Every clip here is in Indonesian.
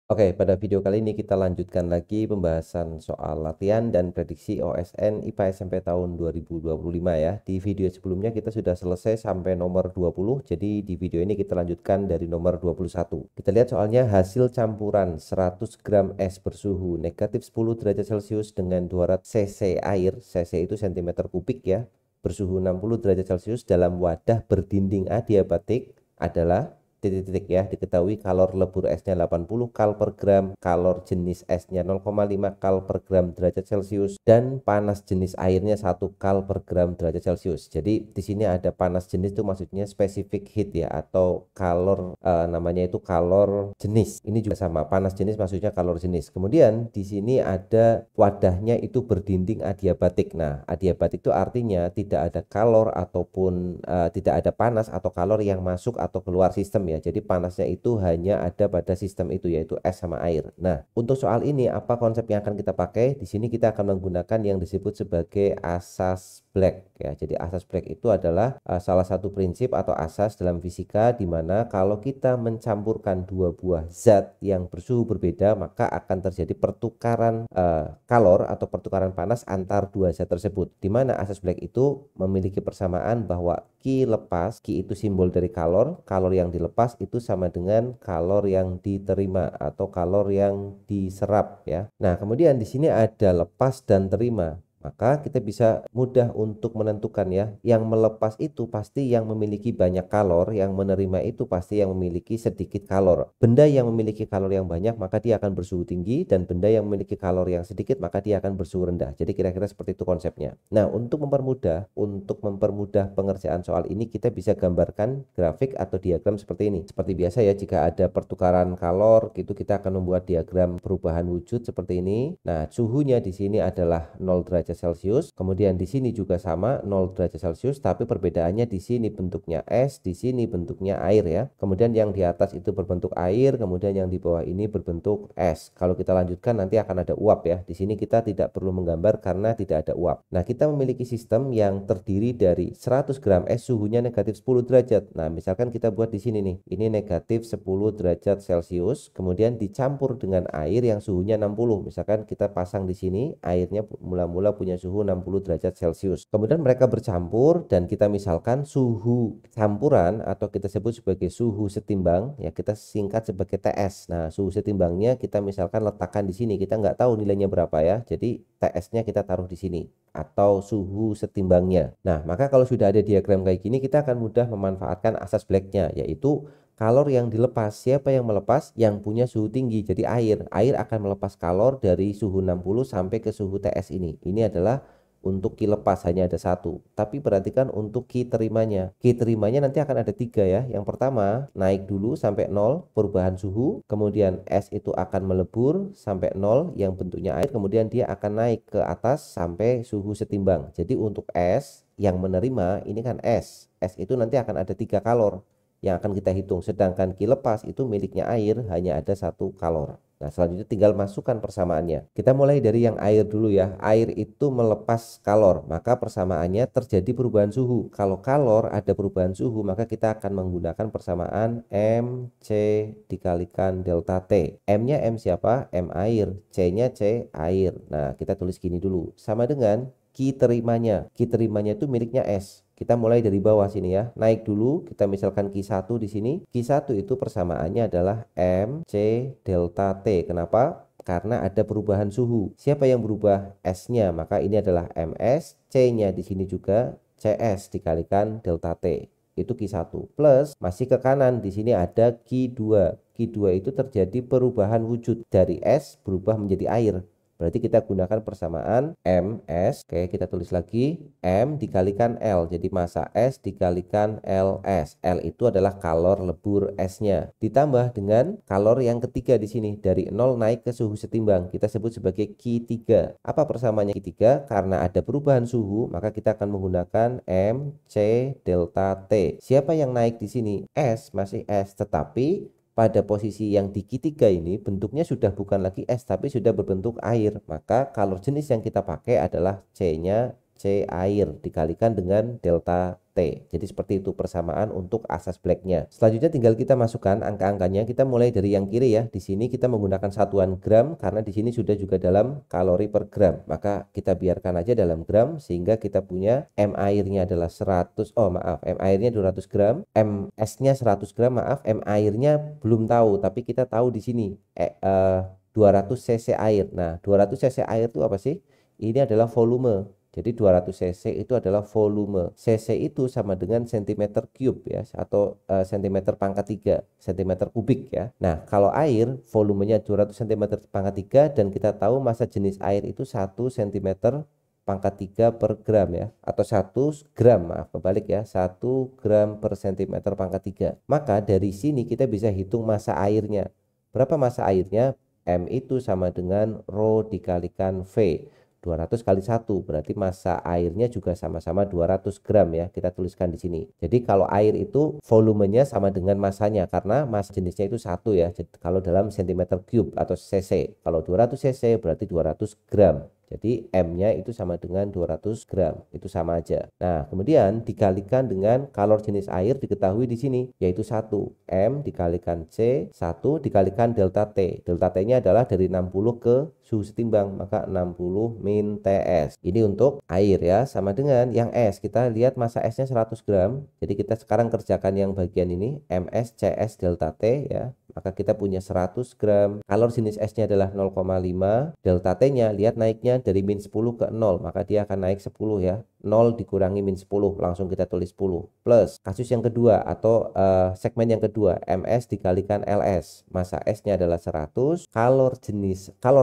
Oke, pada video kali ini kita lanjutkan lagi pembahasan soal latihan dan prediksi OSN IPA SMP tahun 2025 ya. Di video sebelumnya kita sudah selesai sampai nomor 20, jadi di video ini kita lanjutkan dari nomor 21. Kita lihat soalnya hasil campuran 100 gram es bersuhu negatif 10 derajat Celcius dengan 200 cc air, cc itu cm kubik ya, bersuhu 60 derajat Celcius dalam wadah berdinding adiabatik adalah titik-titik ya, diketahui kalor lebur esnya 80 kal per gram, kalor jenis esnya 0,5 kal per gram derajat Celcius, dan panas jenis airnya 1 kal per gram derajat Celcius. Jadi di sini ada panas jenis itu maksudnya specific heat ya, atau kalor namanya itu kalor jenis. Ini juga sama, panas jenis maksudnya kalor jenis. Kemudian di sini ada wadahnya itu berdinding adiabatik. Nah, adiabatik itu artinya tidak ada kalor ataupun tidak ada panas atau kalor yang masuk atau keluar sistem ya. Jadi panasnya itu hanya ada pada sistem itu, yaitu es sama air. Nah, untuk soal ini apa konsep yang akan kita pakai? Di sini kita akan menggunakan yang disebut sebagai asas Black ya. Jadi asas Black itu adalah salah satu prinsip atau asas dalam fisika di mana kalau kita mencampurkan dua buah zat yang bersuhu berbeda, maka akan terjadi pertukaran kalor atau pertukaran panas antar dua zat tersebut. Di mana asas Black itu memiliki persamaan bahwa Q lepas, Q itu simbol dari kalor, kalor yang dilepas itu sama dengan kalor yang diterima atau kalor yang diserap ya. Nah, kemudian di sini ada lepas dan terima. Maka kita bisa mudah untuk menentukan ya, yang melepas itu pasti yang memiliki banyak kalor, yang menerima itu pasti yang memiliki sedikit kalor. Benda yang memiliki kalor yang banyak maka dia akan bersuhu tinggi, dan benda yang memiliki kalor yang sedikit maka dia akan bersuhu rendah. Jadi kira-kira seperti itu konsepnya. Nah, untuk mempermudah pengerjaan soal ini kita bisa gambarkan grafik atau diagram seperti ini. Seperti biasa ya, jika ada pertukaran kalor gitu kita akan membuat diagram perubahan wujud seperti ini. Nah, suhunya di sini adalah 0 derajat Celcius. Kemudian di sini juga sama 0 derajat Celcius, tapi perbedaannya di sini bentuknya es, di sini bentuknya air ya. Kemudian yang di atas itu berbentuk air, kemudian yang di bawah ini berbentuk es. Kalau kita lanjutkan nanti akan ada uap ya. Di sini kita tidak perlu menggambar karena tidak ada uap. Nah, kita memiliki sistem yang terdiri dari 100 gram es suhunya negatif 10 derajat. Nah, misalkan kita buat di sini nih. Ini negatif 10 derajat Celcius, kemudian dicampur dengan air yang suhunya 60. Misalkan kita pasang di sini, airnya mula-mula punya suhu 60 derajat Celcius. Kemudian mereka bercampur dan kita misalkan suhu campuran atau kita sebut sebagai suhu setimbang ya, kita singkat sebagai TS. Nah, suhu setimbangnya kita misalkan letakkan di sini. Kita nggak tahu nilainya berapa ya. Jadi TS-nya kita taruh di sini atau suhu setimbangnya. Nah, maka kalau sudah ada diagram kayak gini kita akan mudah memanfaatkan asas Black-nya, yaitu kalor yang dilepas. Siapa yang melepas? Yang punya suhu tinggi. Jadi air akan melepas kalor dari suhu 60 sampai ke suhu TS ini. Ini adalah untuk Q lepas hanya ada satu. Tapi perhatikan untuk Q terimanya. Q terimanya nanti akan ada tiga ya. Yang pertama naik dulu sampai 0 perubahan suhu. Kemudian es itu akan melebur sampai 0 yang bentuknya air. Kemudian dia akan naik ke atas sampai suhu setimbang. Jadi untuk es yang menerima ini kan es. Es itu nanti akan ada 3 kalor yang akan kita hitung, sedangkan Q lepas itu miliknya air hanya ada 1 kalor. Nah, selanjutnya tinggal masukkan persamaannya. Kita mulai dari yang air dulu ya. Air itu melepas kalor, maka persamaannya terjadi perubahan suhu. Kalau kalor ada perubahan suhu, maka kita akan menggunakan persamaan MC dikalikan delta T. M-nya M siapa? M air. C-nya C air. Nah, kita tulis gini dulu. Sama dengan Q terimanya. Q terimanya itu miliknya S. Kita mulai dari bawah sini ya. Naik dulu, kita misalkan Q1 di sini. Q1 itu persamaannya adalah MC delta T. Kenapa? Karena ada perubahan suhu. Siapa yang berubah? S-nya. Maka ini adalah MS, C-nya di sini juga CS dikalikan delta T. Itu Q1. Plus masih ke kanan di sini ada Q2. Q2 itu terjadi perubahan wujud dari es berubah menjadi air. Berarti kita gunakan persamaan MS. Oke, kita tulis lagi M dikalikan L. Jadi massa S dikalikan LS. L itu adalah kalor lebur S-nya. Ditambah dengan kalor yang ketiga di sini. Dari 0 naik ke suhu setimbang. Kita sebut sebagai Q3. Apa persamaannya Q3? Karena ada perubahan suhu, maka kita akan menggunakan MC delta T. Siapa yang naik di sini? S, masih S. Tetapi pada posisi yang di Q3 ini bentuknya sudah bukan lagi es tapi sudah berbentuk air, maka kalor jenis yang kita pakai adalah C-nya C air dikalikan dengan delta T. Jadi seperti itu persamaan untuk asas blacknya. Selanjutnya tinggal kita masukkan angka-angkanya. Kita mulai dari yang kiri ya. Di sini kita menggunakan satuan gram karena di sini sudah juga dalam kalori per gram. Maka kita biarkan aja dalam gram sehingga kita punya M airnya adalah 100. Oh maaf, M airnya 200 gram, MS-nya 100 gram. Maaf, M airnya belum tahu, tapi kita tahu di sini 200 cc air. Nah, 200 cc air itu apa sih? Ini adalah volume. Jadi 200 cc itu adalah volume. Cc itu sama dengan cm cube ya, atau cm pangkat 3, cm kubik ya. Nah, kalau air volumenya 200 cm pangkat 3 dan kita tahu massa jenis air itu 1 cm pangkat 3 per gram ya, atau 1 gram, maaf kebalik ya, 1 gram per cm pangkat 3. Maka dari sini kita bisa hitung massa airnya. Berapa massa airnya? M itu sama dengan rho dikalikan V. 200 kali 1 berarti massa airnya juga sama-sama 200 gram ya, kita tuliskan di sini. Jadi kalau air itu volumenya sama dengan massanya karena massa jenisnya itu 1 ya. Jadi, kalau dalam cm cube atau cc, kalau 200 cc berarti 200 gram. Jadi M-nya itu sama dengan 200 gram, itu sama aja. Nah, kemudian dikalikan dengan kalor jenis air diketahui di sini, yaitu 1. M dikalikan C, 1 dikalikan delta T. Delta T-nya adalah dari 60 ke suhu setimbang, maka 60 min TS. Ini untuk air ya, sama dengan yang S. Kita lihat massa S-nya 100 gram, jadi kita sekarang kerjakan yang bagian ini, MS CS delta T ya. Maka kita punya 100 gram, kalor jenis S-nya adalah 0,5, delta T-nya lihat naiknya dari min 10 ke 0, maka dia akan naik 10 ya. 0 dikurangi min 10, langsung kita tulis 10. Plus kasus yang kedua atau segmen yang kedua, MS dikalikan LS. Massa S-nya adalah 100, kalor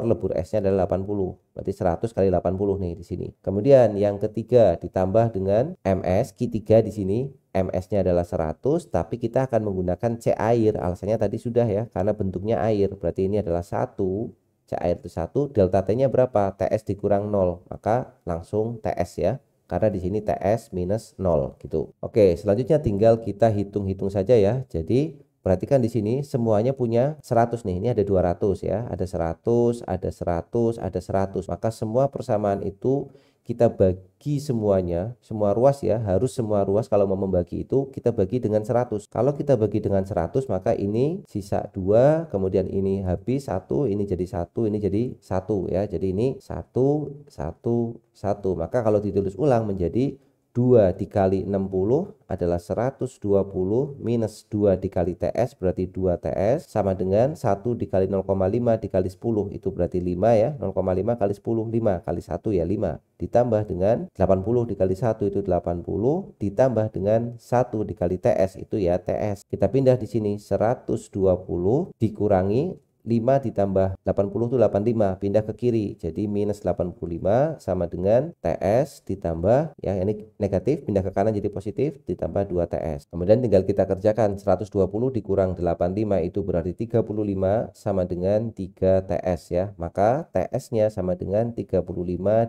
lebur S-nya adalah 80. Berarti 100 kali 80 nih di sini. Kemudian yang ketiga ditambah dengan MS Q3 di sini. MS-nya adalah 100, tapi kita akan menggunakan C air. Alasannya tadi sudah ya, karena bentuknya air. Berarti ini adalah 1, C air itu 1, delta T-nya berapa? TS dikurang 0, maka langsung TS ya. Karena di sini TS minus 0 gitu. Oke, selanjutnya tinggal kita hitung-hitung saja ya. Jadi perhatikan di sini semuanya punya 100 nih. Ini ada 200 ya. Ada 100, ada 100, ada 100. Maka semua persamaan itu kita bagi semuanya, semua ruas ya, harus semua ruas kalau mau membagi itu kita bagi dengan 100. Kalau kita bagi dengan 100 maka ini sisa 2, kemudian ini habis 1, ini jadi 1, ini jadi 1 ya. Jadi ini 1, 1, 1. Maka kalau ditulis ulang menjadi 2 dikali 60 adalah 120 minus 2 dikali TS berarti 2 TS sama dengan 1 dikali 0,5 dikali 10 itu berarti 5 ya. 0,5 kali 10, 5 kali 1 ya 5 ditambah dengan 80 dikali 1 itu 80 ditambah dengan 1 dikali TS itu ya TS. Kita pindah di sini 120 dikurangi 5 ditambah 80 itu 85, pindah ke kiri jadi minus 85 sama dengan TS ditambah ya, ini negatif pindah ke kanan jadi positif ditambah 2 TS. Kemudian tinggal kita kerjakan 120 dikurang 85 itu berarti 35 sama dengan 3 TS ya. Maka TS-nya sama dengan 35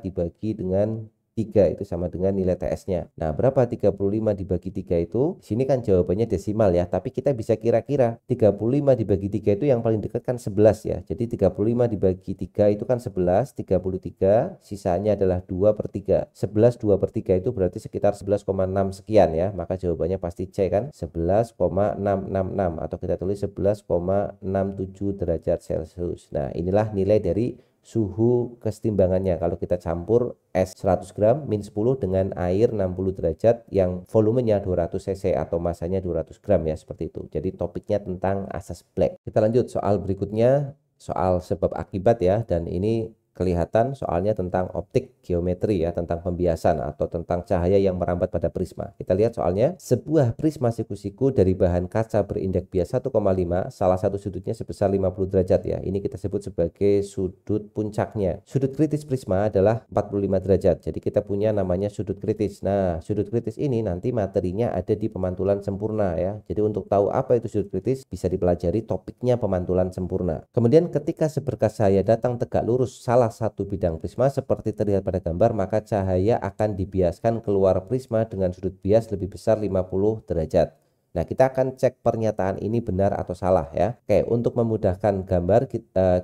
dibagi dengan 3 itu sama dengan nilai TS-nya. Nah, berapa 35 dibagi 3 itu? Sini kan jawabannya desimal ya, tapi kita bisa kira-kira 35 dibagi 3 itu yang paling dekat kan 11 ya. Jadi 35 dibagi 3 itu kan 11, 33, sisanya adalah 2 per 3. 11 2 per 3 itu berarti sekitar 11,6 sekian ya. Maka jawabannya pasti C kan, 11,666 atau kita tulis 11,67 derajat Celcius. Nah, inilah nilai dari suhu kesetimbangannya kalau kita campur es 100 gram min 10 dengan air 60 derajat yang volumenya 200 cc atau masanya 200 gram ya, seperti itu. Jadi topiknya tentang asas Black. Kita lanjut soal berikutnya, soal sebab akibat ya, dan ini kelihatan soalnya tentang optik geometri ya, tentang pembiasan atau tentang cahaya yang merambat pada prisma. Kita lihat soalnya, sebuah prisma siku-siku dari bahan kaca berindeks bias 1,5, salah satu sudutnya sebesar 50 derajat ya. Ini kita sebut sebagai sudut puncaknya. Sudut kritis prisma adalah 45 derajat. Jadi kita punya namanya sudut kritis. Nah, sudut kritis ini nanti materinya ada di pemantulan sempurna ya. Jadi untuk tahu apa itu sudut kritis bisa dipelajari topiknya pemantulan sempurna. Kemudian ketika seberkas cahaya datang tegak lurus salah satu bidang prisma seperti terlihat pada gambar, maka cahaya akan dibiaskan keluar prisma dengan sudut bias lebih besar 50 derajat. Nah, kita akan cek pernyataan ini benar atau salah ya. Oke, untuk memudahkan gambar,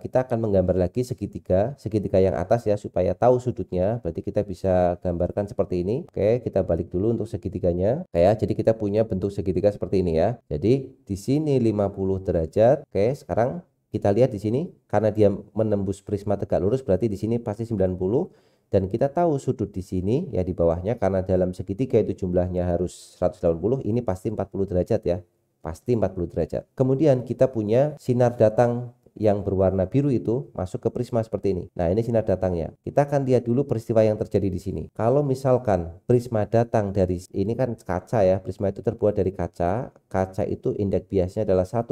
kita akan menggambar lagi segitiga yang atas ya, supaya tahu sudutnya. Berarti kita bisa gambarkan seperti ini. Oke, kita balik dulu untuk segitiganya. Oke ya, jadi kita punya bentuk segitiga seperti ini ya. Jadi di sini 50 derajat. Oke, sekarang kita lihat di sini, karena dia menembus prisma tegak lurus, berarti di sini pasti 90. Dan kita tahu sudut di sini ya, di bawahnya, karena dalam segitiga itu jumlahnya harus 180, ini pasti 40 derajat ya. Pasti 40 derajat. Kemudian kita punya sinar datang yang berwarna biru itu masuk ke prisma seperti ini. Nah, ini sinar datangnya. Kita akan lihat dulu peristiwa yang terjadi di sini. Kalau misalkan prisma datang dari ini kan kaca ya, prisma itu terbuat dari kaca. Kaca itu indeks biasnya adalah 1,5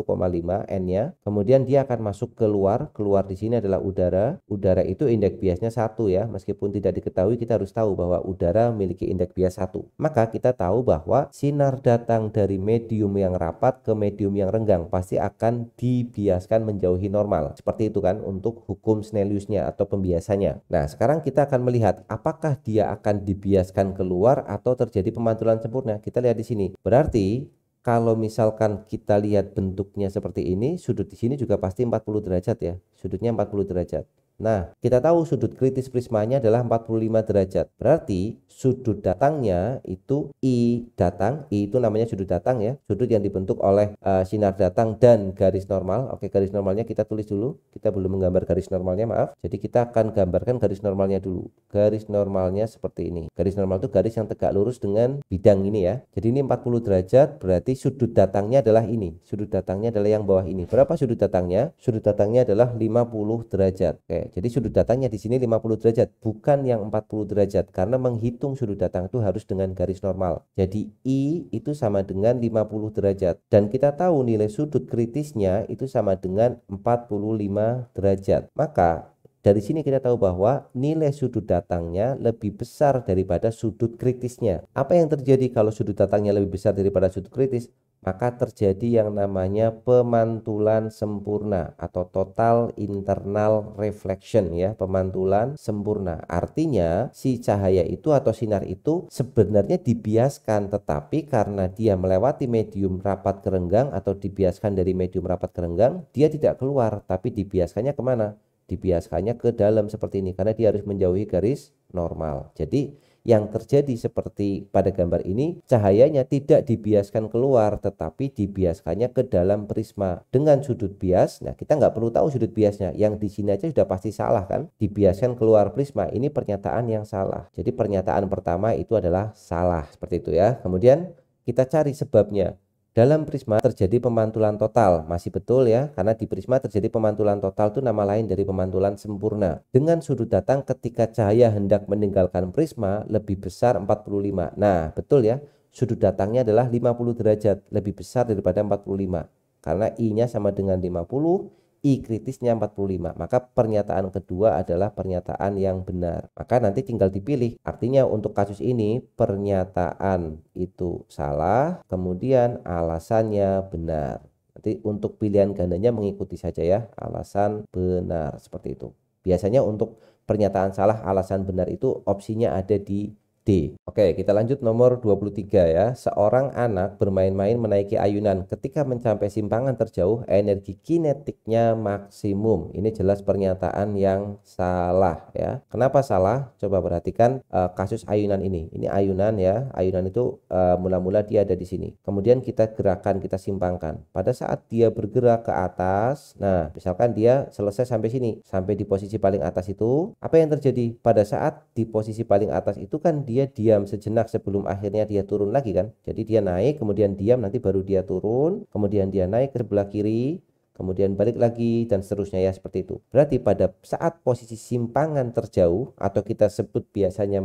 N-nya. Kemudian dia akan masuk keluar di sini adalah udara. Udara itu indeks biasnya 1 ya. Meskipun tidak diketahui, kita harus tahu bahwa udara memiliki indeks bias 1. Maka kita tahu bahwa sinar datang dari medium yang rapat ke medium yang renggang pasti akan dibiaskan menjauhi normal. Seperti itu kan untuk hukum Snelliusnya atau pembiasannya. Nah, sekarang kita akan melihat apakah dia akan dibiaskan keluar atau terjadi pemantulan sempurna. Kita lihat di sini. Berarti kalau misalkan kita lihat bentuknya seperti ini, sudut di sini juga pasti 40 derajat ya. Sudutnya 40 derajat. Nah, kita tahu sudut kritis prismanya adalah 45 derajat. Berarti sudut datangnya itu I datang. I itu namanya sudut datang ya. Sudut yang dibentuk oleh sinar datang dan garis normal. Oke, garis normalnya kita tulis dulu. Kita belum menggambar garis normalnya, maaf. Jadi kita akan gambarkan garis normalnya dulu. Garis normalnya seperti ini. Garis normal itu garis yang tegak lurus dengan bidang ini ya. Jadi ini 40 derajat, berarti sudut datangnya adalah ini. Sudut datangnya adalah yang bawah ini. Berapa sudut datangnya? Sudut datangnya adalah 50 derajat. Oke. Jadi sudut datangnya di sini 50 derajat, bukan yang 40 derajat, karena menghitung sudut datang itu harus dengan garis normal. Jadi I itu sama dengan 50 derajat. Dan kita tahu nilai sudut kritisnya itu sama dengan 45 derajat. Maka dari sini kita tahu bahwa nilai sudut datangnya lebih besar daripada sudut kritisnya. Apa yang terjadi kalau sudut datangnya lebih besar daripada sudut kritis? Maka terjadi yang namanya pemantulan sempurna atau total internal reflection ya, pemantulan sempurna. Artinya si cahaya itu atau sinar itu sebenarnya dibiaskan, tetapi karena dia melewati medium rapat ke renggang atau dibiaskan dari medium rapat ke renggang, dia tidak keluar, tapi dibiaskannya kemana? Dibiaskannya ke dalam seperti ini, karena dia harus menjauhi garis normal. Jadi yang terjadi seperti pada gambar ini, cahayanya tidak dibiaskan keluar, tetapi dibiaskannya ke dalam prisma dengan sudut bias. Nah, kita nggak perlu tahu sudut biasnya, yang di sini aja sudah pasti salah kan, dibiaskan keluar prisma. Ini pernyataan yang salah. Jadi pernyataan pertama itu adalah salah, seperti itu ya. Kemudian kita cari sebabnya. Dalam prisma terjadi pemantulan total, masih betul ya, karena di prisma terjadi pemantulan total itu nama lain dari pemantulan sempurna. Dengan sudut datang ketika cahaya hendak meninggalkan prisma lebih besar 45. Nah, betul ya, sudut datangnya adalah 50 derajat, lebih besar daripada 45. Karena I-nya sama dengan 50, I kritisnya 45. Maka pernyataan kedua adalah pernyataan yang benar. Maka nanti tinggal dipilih. Artinya untuk kasus ini pernyataan itu salah, kemudian alasannya benar. Nanti untuk pilihan gandanya mengikuti saja ya, alasan benar seperti itu. Biasanya untuk pernyataan salah, alasan benar itu opsinya ada di D. Oke, kita lanjut nomor 23 ya. Seorang anak bermain-main menaiki ayunan. Ketika mencapai simpangan terjauh, energi kinetiknya maksimum. Ini jelas pernyataan yang salah ya. Kenapa salah? Coba perhatikan kasus ayunan ini. Ini ayunan ya. Ayunan itu mula-mula dia ada di sini. Kemudian kita gerakan, kita simpangkan. Pada saat dia bergerak ke atas, nah misalkan dia selesai sampai sini, sampai di posisi paling atas itu, apa yang terjadi? Pada saat di posisi paling atas itu kan dia diam sejenak sebelum akhirnya dia turun lagi kan. Jadi dia naik, kemudian diam, nanti baru dia turun, kemudian dia naik ke sebelah kiri, kemudian balik lagi dan seterusnya ya, seperti itu. Berarti pada saat posisi simpangan terjauh atau kita sebut biasanya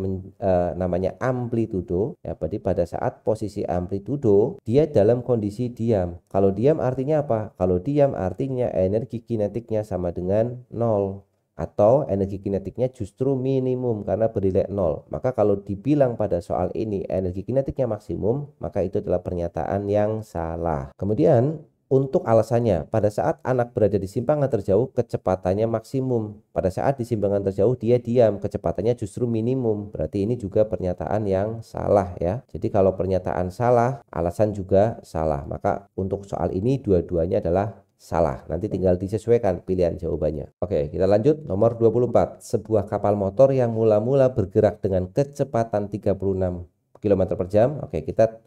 namanya amplitudo ya, berarti pada saat posisi amplitudo dia dalam kondisi diam. Kalau diam artinya apa? Kalau diam artinya energi kinetiknya sama dengan 0. Atau energi kinetiknya justru minimum karena bernilai 0. Maka kalau dibilang pada soal ini energi kinetiknya maksimum, maka itu adalah pernyataan yang salah. Kemudian Untuk alasannya, pada saat anak berada di simpangan terjauh, kecepatannya maksimum. Pada saat di simpangan terjauh, dia diam, kecepatannya justru minimum. Berarti ini juga pernyataan yang salah ya. Jadi kalau pernyataan salah, alasan juga salah. Maka untuk soal ini dua-duanya adalah salah. Nanti tinggal disesuaikan pilihan jawabannya. Oke, kita lanjut. Nomor 24. Sebuah kapal motor yang mula-mula bergerak dengan kecepatan 36 km per jam. Oke, kita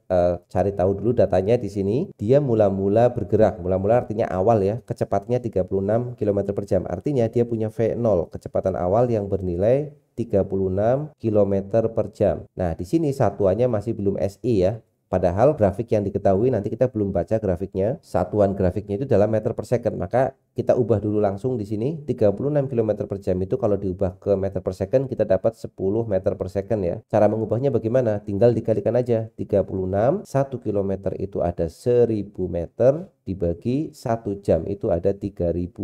cari tahu dulu datanya di sini. Dia mula-mula bergerak. Mula-mula artinya awal ya. Kecepatannya 36 km per jam. Artinya dia punya V0, kecepatan awal yang bernilai 36 km per jam. Nah, di sini satuannya masih belum SI ya. Padahal grafik yang diketahui nanti kita belum baca grafiknya. Satuan grafiknya itu dalam meter per second. Maka kita ubah dulu langsung di sini. 36 km per jam itu kalau diubah ke meter per second kita dapat 10 meter per second ya. Cara mengubahnya bagaimana? Tinggal dikalikan aja. 36, 1 km itu ada 1000 meter dibagi 1 jam itu ada 3600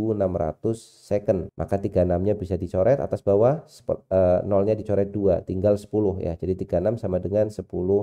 second. Maka 36-nya bisa dicoret atas bawah, nolnya dicoret 2, tinggal 10 ya. Jadi 36 sama dengan 10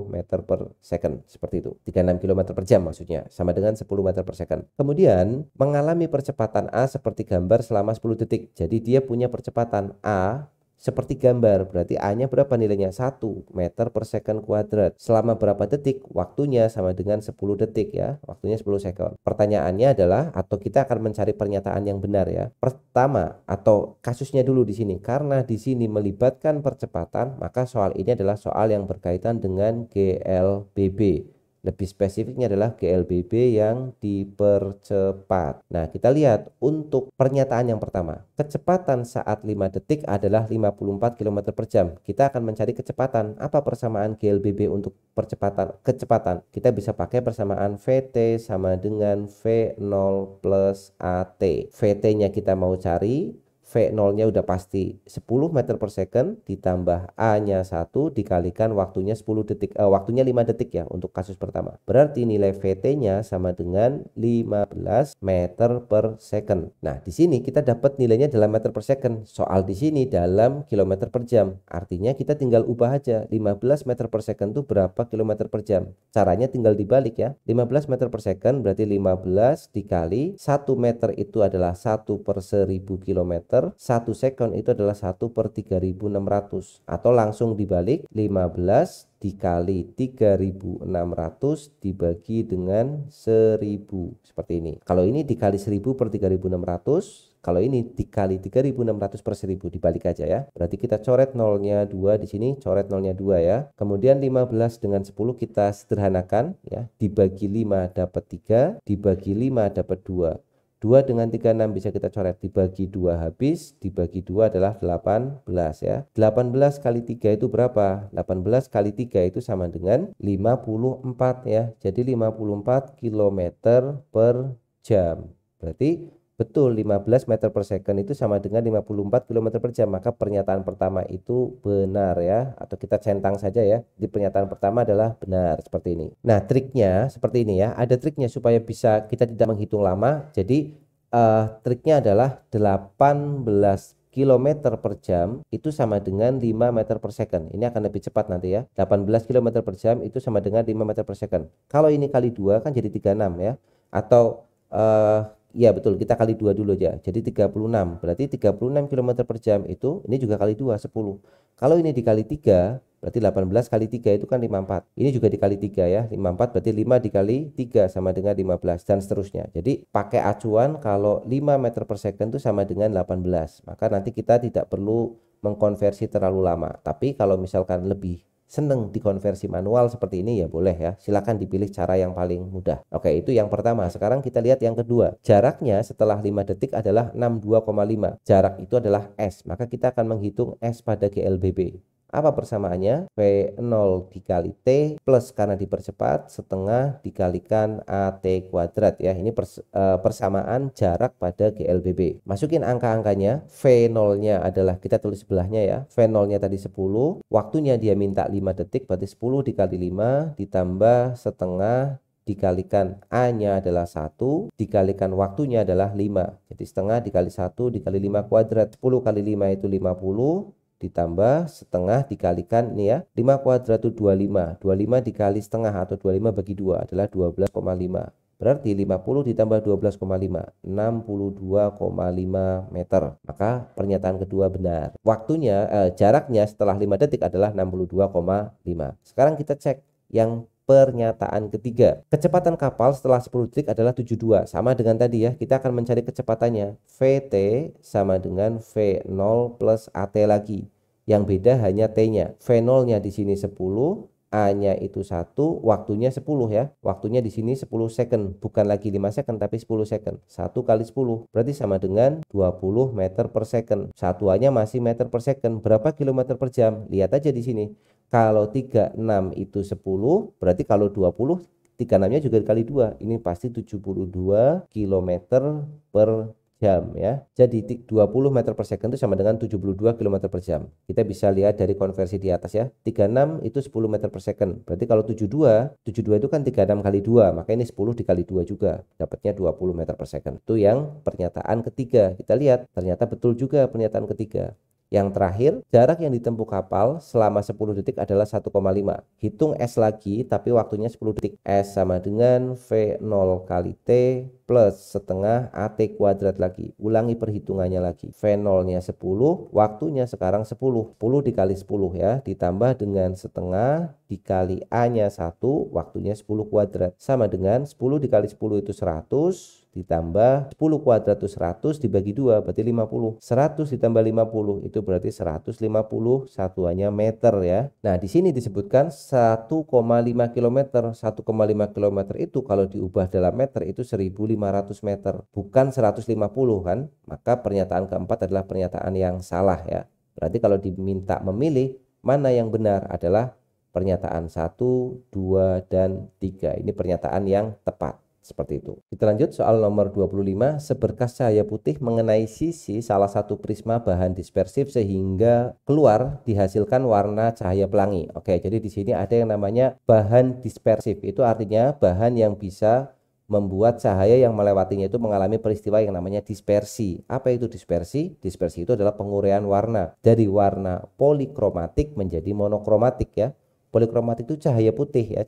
meter per second. Seperti itu. 36 km per jam maksudnya. Sama dengan 10 meter per second. Kemudian mengalami percepatan A seperti gambar selama 10 detik. Jadi dia punya percepatan A seperti gambar, berarti A-nya berapa nilainya? 1 meter per second kuadrat. Selama berapa detik? Waktunya sama dengan 10 detik ya. Waktunya 10 second. Pertanyaannya adalah, atau kita akan mencari pernyataan yang benar ya. Pertama, atau kasusnya dulu di sini. Karena di sini melibatkan percepatan, maka soal ini adalah soal yang berkaitan dengan GLBB. Lebih spesifiknya adalah GLBB yang dipercepat. Nah, kita lihat untuk pernyataan yang pertama. Kecepatan saat 5 detik adalah 54 km per jam. Kita akan mencari kecepatan. Apa persamaan GLBB untuk kecepatan? Kita bisa pakai persamaan VT sama dengan V0 plus AT. VT-nya kita mau cari. V0-nya udah pasti 10 meter per second ditambah A-nya 1 dikalikan waktunya 10 detik, waktunya 5 detik ya untuk kasus pertama. Berarti nilai VT-nya sama dengan 15 meter per second. Nah, di sini kita dapat nilainya dalam meter per second. Soal di sini dalam kilometer per jam. Artinya kita tinggal ubah aja 15 meter per second itu berapa kilometer per jam. Caranya tinggal dibalik ya. 15 meter per second berarti 15 dikali 1 meter itu adalah 1 per 1000 kilometer. 1 second itu adalah 1 per 3600 atau langsung dibalik 15 dikali 3600 dibagi dengan 1000 seperti ini. Kalau ini dikali 1000 per 3600, kalau ini dikali 3600 per 1000 dibalik aja ya. Berarti kita coret nolnya 2 di sini, coret nolnya 2 ya. Kemudian 15 dengan 10 kita sederhanakan ya. Dibagi 5 dapat 3, dibagi 5 dapat 2. 2 dengan 36 bisa kita coret, dibagi 2 habis, dibagi 2 adalah 18 ya. 18 kali 3 itu berapa? 18 kali 3 itu sama dengan 54 ya. Jadi 54 km per jam. Berarti betul 15 meter per second itu sama dengan 54 km per jam. Maka pernyataan pertama itu benar ya. Atau kita centang saja ya. Di pernyataan pertama adalah benar seperti ini. Nah, triknya seperti ini ya. Ada triknya supaya bisa kita tidak menghitung lama. Jadi triknya adalah 18 km per jam itu sama dengan 5 meter per second. Ini akan lebih cepat nanti ya. 18 km per jam itu sama dengan 5 meter per second. Kalau ini kali 2 kan jadi 36 ya. Atau ya betul, kita kali 2 dulu aja. Jadi 36. Berarti 36 km per jam itu, ini juga kali 2, 10. Kalau ini dikali 3, berarti 18 kali 3 itu kan 54. Ini juga dikali 3 ya. 54 berarti 5 dikali 3 sama dengan 15 dan seterusnya. Jadi pakai acuan kalau 5 meter per second itu sama dengan 18. Maka nanti kita tidak perlu mengkonversi terlalu lama. Tapi kalau misalkan lebih seneng dikonversi manual seperti ini ya boleh ya. Silakan dipilih cara yang paling mudah. Oke, itu yang pertama. Sekarang kita lihat yang kedua. Jaraknya setelah 5 detik adalah 62,5. Jarak itu adalah S. Maka kita akan menghitung S pada GLBB. Apa persamaannya? V0 dikali T plus karena dipercepat setengah dikalikan AT kuadrat ya. Ini persamaan jarak pada GLBB. Masukin angka-angkanya. V0-nya adalah kita tulis sebelahnya ya. V0-nya tadi 10. Waktunya dia minta 5 detik berarti 10 dikali 5 ditambah setengah dikalikan A-nya adalah 1 dikalikan waktunya adalah 5. Jadi setengah dikali 1 dikali 5 kuadrat. 10 kali 5 itu 50 ditambah setengah dikalikan ini ya 5 kuadrat itu 25. 25 dikali setengah atau 25 bagi 2 adalah 12,5. Berarti 50 ditambah 12,5, 62,5 meter. Maka pernyataan kedua benar. Jaraknya setelah 5 detik adalah 62,5. Sekarang kita cek yang pernyataan ketiga. Kecepatan kapal setelah 10 detik adalah 72. Sama dengan tadi ya, kita akan mencari kecepatannya. VT sama dengan V0 plus AT lagi. Yang beda hanya T-nya. V0-nya di sini 10, A-nya itu 1, waktunya 10 ya. Waktunya di sini 10 second, bukan lagi 5 second tapi 10 second. 1 kali 10 berarti sama dengan 20 meter per second. Satuannya masih meter per second. Berapa kilometer per jam? Lihat aja di sini. Kalau 36 itu 10, berarti kalau 20, 36-nya juga dikali 2. Ini pasti 72 kilometer per jam ya. Jadi 20 meter per second itu sama dengan 72 km per jam. Kita bisa lihat dari konversi di atas ya. 36 itu 10 meter per second. Berarti kalau 72 itu kan 36 kali 2. Maka ini 10 dikali 2 juga. Dapatnya 20 meter per second. Itu yang pernyataan ketiga. Kita lihat ternyata betul juga pernyataan ketiga. Yang terakhir, jarak yang ditempuh kapal selama 10 detik adalah 1,5. Hitung S lagi, tapi waktunya 10 detik. S sama dengan V0 kali T plus setengah AT kuadrat lagi. Ulangi perhitungannya lagi. V0-nya 10, waktunya sekarang 10. 10 dikali 10 ya, ditambah dengan setengah dikali A-nya 1, waktunya 10 kuadrat. Sama dengan 10 dikali 10 itu 100, ditambah 10 kuadrat itu 100 dibagi 2 berarti 50. 100 ditambah 50 itu berarti 150, satuannya meter ya. Nah, di sini disebutkan 1,5 km. 1,5 km itu kalau diubah dalam meter itu 1.500 meter, bukan 150 kan? Maka pernyataan keempat adalah pernyataan yang salah ya. Berarti kalau diminta memilih mana yang benar adalah pernyataan 1, 2, dan 3. Ini pernyataan yang tepat. Seperti itu. Kita lanjut soal nomor 25. Seberkas cahaya putih mengenai sisi salah satu prisma bahan dispersif sehingga keluar dihasilkan warna cahaya pelangi. Oke, jadi di sini ada yang namanya bahan dispersif. Itu artinya bahan yang bisa membuat cahaya yang melewatinya itu mengalami peristiwa yang namanya dispersi. Apa itu dispersi? Dispersi itu adalah penguraian warna dari warna polikromatik menjadi monokromatik ya. Polikromatik itu cahaya putih ya,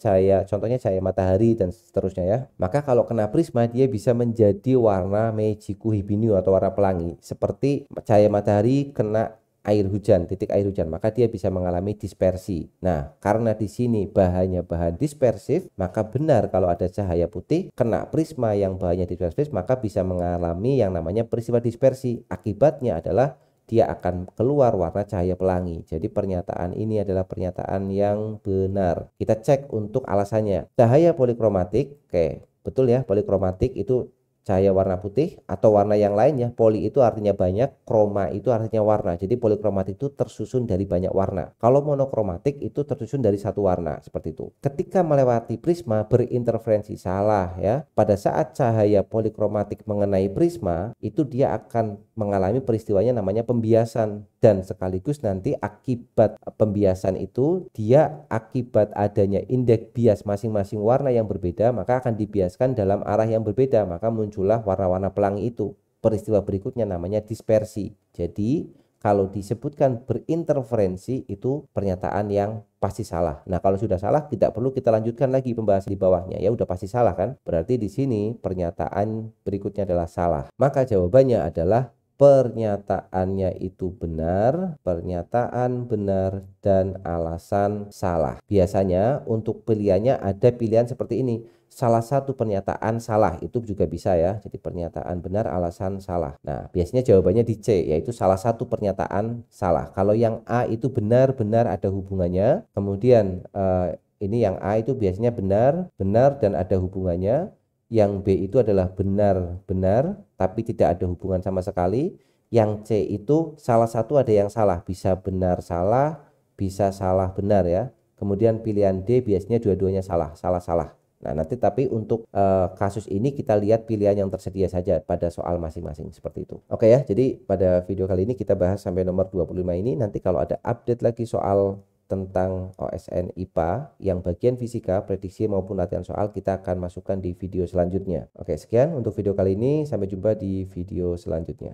contohnya cahaya matahari dan seterusnya ya. Maka kalau kena prisma dia bisa menjadi warna Meiji Kuhibinu atau warna pelangi. Seperti cahaya matahari kena air hujan, titik air hujan, maka dia bisa mengalami dispersi. Nah, karena di sini bahannya bahan dispersif, maka benar kalau ada cahaya putih kena prisma yang bahannya dispersif, maka bisa mengalami yang namanya peristiwa dispersi. Akibatnya adalah dia akan keluar warna cahaya pelangi. Jadi pernyataan ini adalah pernyataan yang benar. Kita cek untuk alasannya. Cahaya polikromatik, oke, betul ya, polikromatik itu cahaya warna putih atau warna yang lainnya. Poli itu artinya banyak, kroma itu artinya warna. Jadi polikromatik itu tersusun dari banyak warna. Kalau monokromatik itu tersusun dari satu warna, seperti itu. Ketika melewati prisma berinterferensi salah ya. Pada saat cahaya polikromatik mengenai prisma, itu dia akan mengalami peristiwanya namanya pembiasan, dan sekaligus nanti akibat pembiasan itu dia akibat adanya indeks bias masing-masing warna yang berbeda, maka akan dibiaskan dalam arah yang berbeda, maka muncullah warna-warna pelangi itu. Peristiwa berikutnya namanya dispersi. Jadi kalau disebutkan berinterferensi itu pernyataan yang pasti salah. Nah, kalau sudah salah tidak perlu kita lanjutkan lagi pembahasan di bawahnya ya, udah pasti salah kan? Berarti di sini pernyataan berikutnya adalah salah. Maka jawabannya adalah pernyataannya itu benar, pernyataan benar, dan alasan salah. Biasanya untuk pilihannya ada pilihan seperti ini. Salah satu pernyataan salah itu juga bisa ya. Jadi pernyataan benar, alasan salah. Nah, biasanya jawabannya di C, yaitu salah satu pernyataan salah. Kalau yang A itu benar-benar ada hubungannya. Kemudian ini yang A itu biasanya benar dan ada hubungannya. Yang B itu adalah benar-benar tapi tidak ada hubungan sama sekali. Yang C itu salah satu ada yang salah, bisa benar salah, bisa salah benar ya. Kemudian pilihan D biasanya dua-duanya salah. Nah, nanti tapi untuk kasus ini kita lihat pilihan yang tersedia saja pada soal masing-masing seperti itu. Oke ya, jadi pada video kali ini kita bahas sampai nomor 25 ini. Nanti kalau ada update lagi soal tentang OSN IPA yang bagian fisika, prediksi maupun latihan soal kita akan masukkan di video selanjutnya. Oke, sekian untuk video kali ini. Sampai jumpa di video selanjutnya.